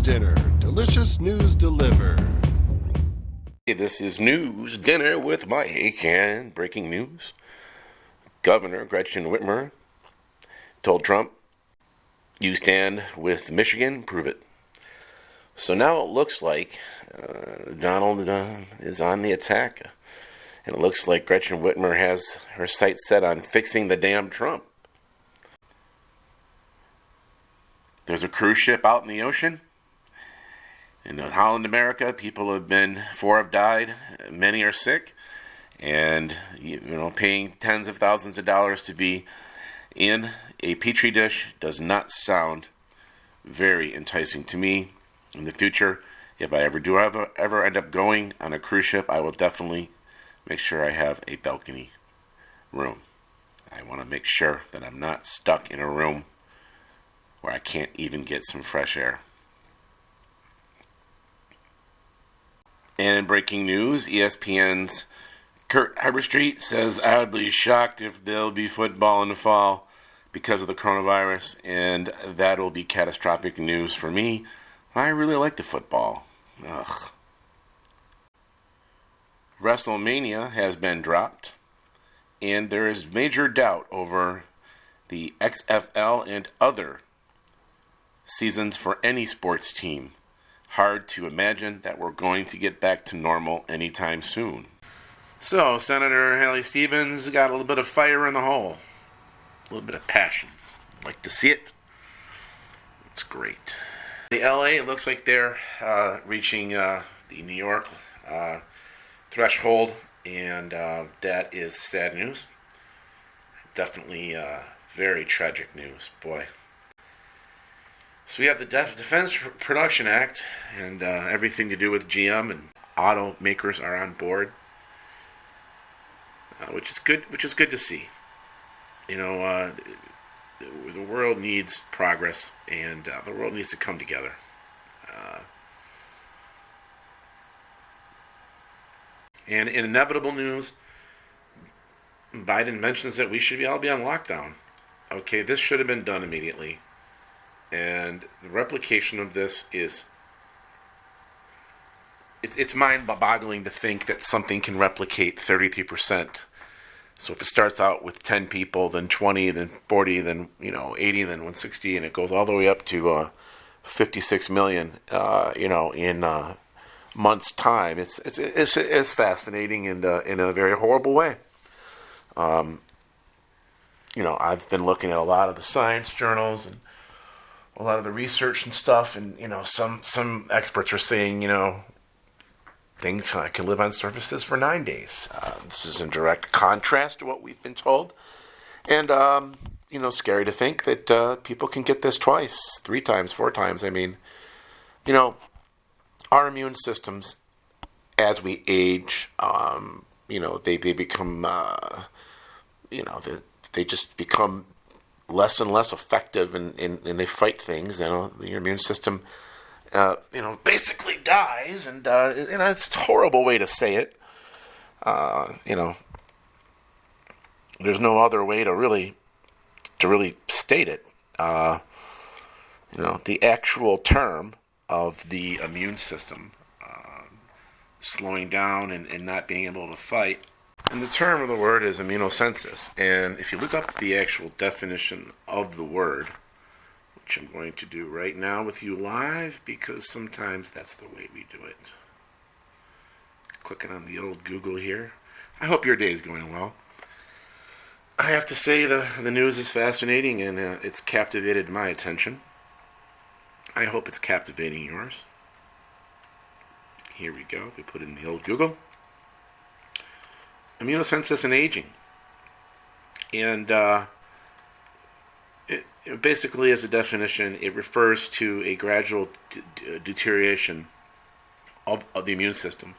Dinner. Delicious news delivered. Hey, this is News Dinner with Mike, and breaking news. Governor Gretchen Whitmer told Trump, "You stand with Michigan, prove it." So now it looks like Donald is on the attack. And it looks like Gretchen Whitmer has her sights set on fixing the damn Trump. There's a cruise ship out in the ocean. In Holland, America, four have died, many are sick, and paying tens of thousands of dollars to be in a petri dish does not sound very enticing to me. In the future, if I ever end up going on a cruise ship, I will definitely make sure I have a balcony room. I want to make sure that I'm not stuck in a room where I can't even get some fresh air. And in breaking news, ESPN's Kurt Haberstreet says, "I would be shocked if there'll be football in the fall because of the coronavirus, and that will be catastrophic news for me. I really like the football." Ugh. WrestleMania has been dropped, and there is major doubt over the XFL and other seasons for any sports team. Hard to imagine that we're going to get back to normal anytime soon. So, Senator Haley Stevens got a little bit of fire in the hole. A little bit of passion. Like to see it. It's great. The LA, it looks like they're reaching the New York threshold, and that is sad news. Definitely very tragic news, boy. So we have the Defense Production Act, and everything to do with GM and automakers are on board, which is good. Which is good to see. The world needs progress, and the world needs to come together. And in inevitable news, Biden mentions that we should all be on lockdown. Okay, this should have been done immediately. And the replication of this it's mind-boggling to think that something can replicate 33%. So if it starts out with 10 people, then 20, then 40, then 80, then 160, and it goes all the way up to 56 million, in months' time, it's fascinating in a very horrible way. I've been looking at a lot of the science journals and a lot of the research and stuff, and some experts are saying things can live on surfaces for 9 days. This is in direct contrast to what we've been told, and scary to think that people can get this twice, 3 times, 4 times. I mean, our immune systems, as we age, they become they just become less and less effective, and they fight things. Your immune system, basically dies, and it's a horrible way to say it. There's no other way to really state it. The actual term of the immune system slowing down and not being able to fight. And the term of the word is immunosensus. And if you look up the actual definition of the word, which I'm going to do right now with you live, because sometimes that's the way we do it. Clicking on the old Google here. I hope your day is going well. I have to say the news is fascinating, and it's captivated my attention. I hope it's captivating yours. Here we go. We put in the old Google. Immunosensus and aging. And it basically, as a definition, it refers to a gradual deterioration of the immune system.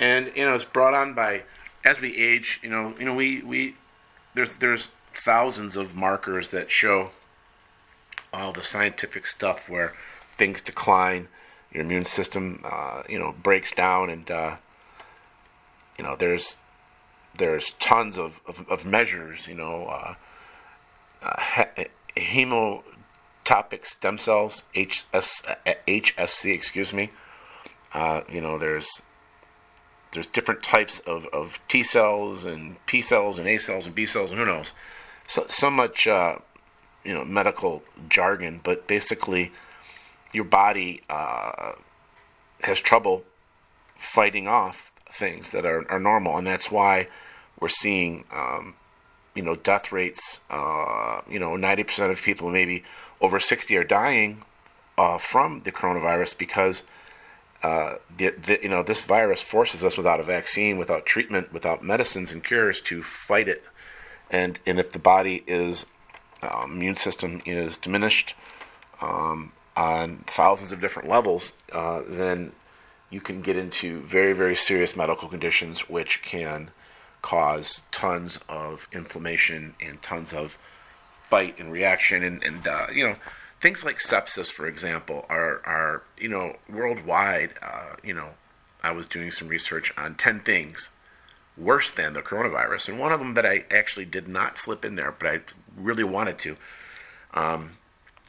And, it's brought on by, as we age, there's thousands of markers that show all the scientific stuff where things decline, your immune system, breaks down, and, there's tons of measures, hemotoxicity, ectopic stem cells, HSC, excuse me. There's different types of T cells and P cells and A cells and B cells and who knows. So much medical jargon, but basically your body has trouble fighting off things that are normal, and that's why we're seeing death rates. 90% of people, maybe over 60, are dying from the coronavirus because this virus forces us, without a vaccine, without treatment, without medicines and cures, to fight it. And if the body is immune system is diminished on thousands of different levels, then you can get into very, very serious medical conditions, which can cause tons of inflammation and tons of fight and reaction, and things like sepsis, for example, are worldwide. I was doing some research on 10 things worse than the coronavirus, and one of them that I actually did not slip in there, but I really wanted to,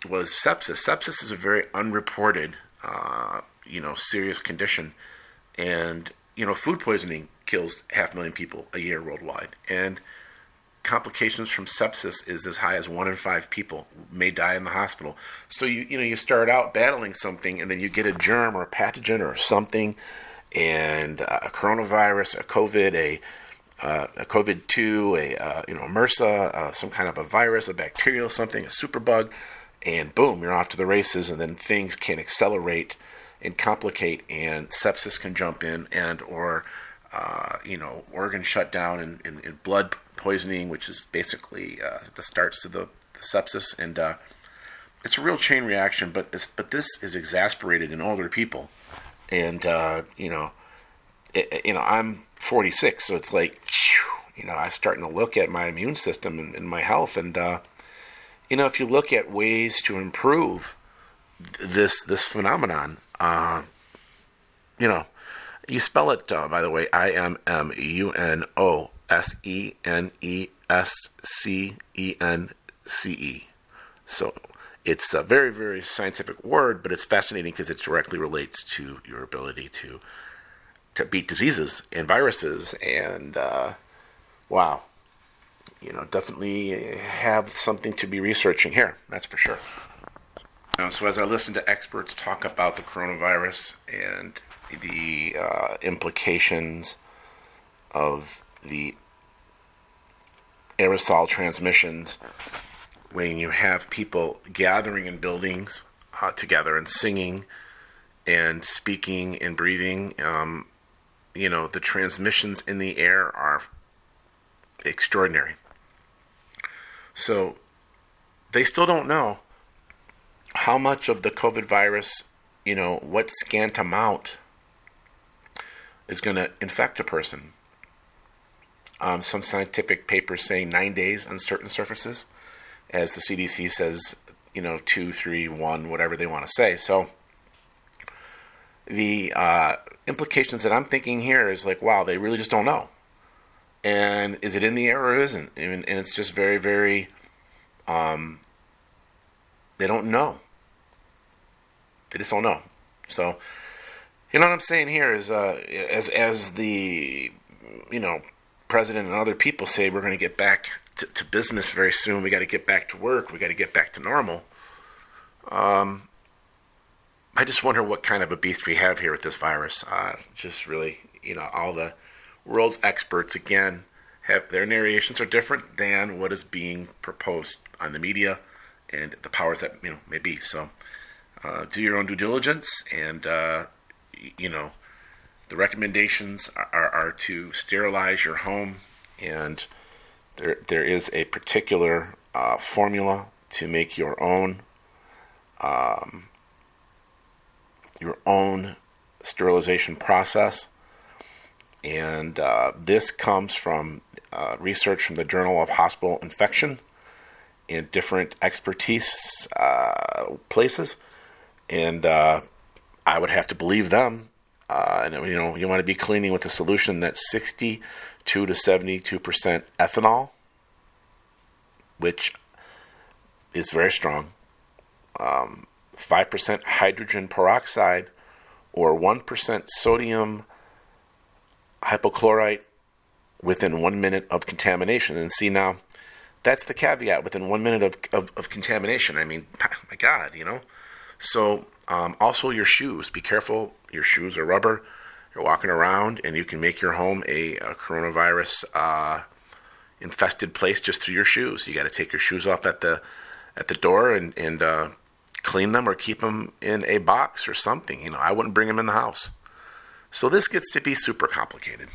was sepsis. Sepsis is a very unreported, serious condition, and food poisoning kills 500,000 people a year worldwide, and complications from sepsis is as high as 1 in 5 people may die in the hospital. So you start out battling something, and then you get a germ or a pathogen or something, and a coronavirus, a COVID, a COVID-2, a MRSA, some kind of a virus, a bacterial something, a superbug, and boom, you're off to the races, and then things can accelerate and complicate, and sepsis can jump in, and or organ shutdown and blood poisoning, which is basically the starts to the sepsis, and it's a real chain reaction. But this is exasperated in older people, and I'm 46, so it's like, I'm starting to look at my immune system and my health, and if you look at ways to improve this phenomenon, you spell it, by the way, IMMUNOSENESCENCE. So it's a very, very scientific word, but it's fascinating because it directly relates to your ability to beat diseases and viruses. And wow, definitely have something to be researching here. That's for sure. So as I listen to experts talk about the coronavirus and the implications of the aerosol transmissions, when you have people gathering in buildings together and singing and speaking and breathing, the transmissions in the air are extraordinary. So they still don't know how much of the COVID virus, what scant amount is going to infect a person. Some scientific papers say 9 days on certain surfaces, as the CDC says, 2, 3, 1, whatever they want to say. So the implications that I'm thinking here is like, wow, they really just don't know. And is it in the air or isn't? And it's just very, very, they don't know. They just don't know. So, what I'm saying here is, as the, president and other people say, we're going to get back to business very soon. We got to get back to work. We got to get back to normal. I just wonder what kind of a beast we have here with this virus. Just really, all the world's experts, again, have their narrations are different than what is being proposed on the media and the powers that may be. So do your own due diligence, and the recommendations are to sterilize your home, and there is a particular formula to make your own sterilization process. And this comes from research from the Journal of Hospital Infection and different expertise places. And I would have to believe them. And you want to be cleaning with a solution that's 62 to 72% ethanol, which is very strong. 5% hydrogen peroxide, or 1% sodium hypochlorite within 1 minute of contamination. And see, now, that's the caveat, within 1 minute of contamination. I mean, my God, So, also your shoes. Be careful. Your shoes are rubber. You're walking around, and you can make your home a coronavirus infested place just through your shoes. You got to take your shoes off at the door and clean them, or keep them in a box or something. I wouldn't bring them in the house. So this gets to be super complicated.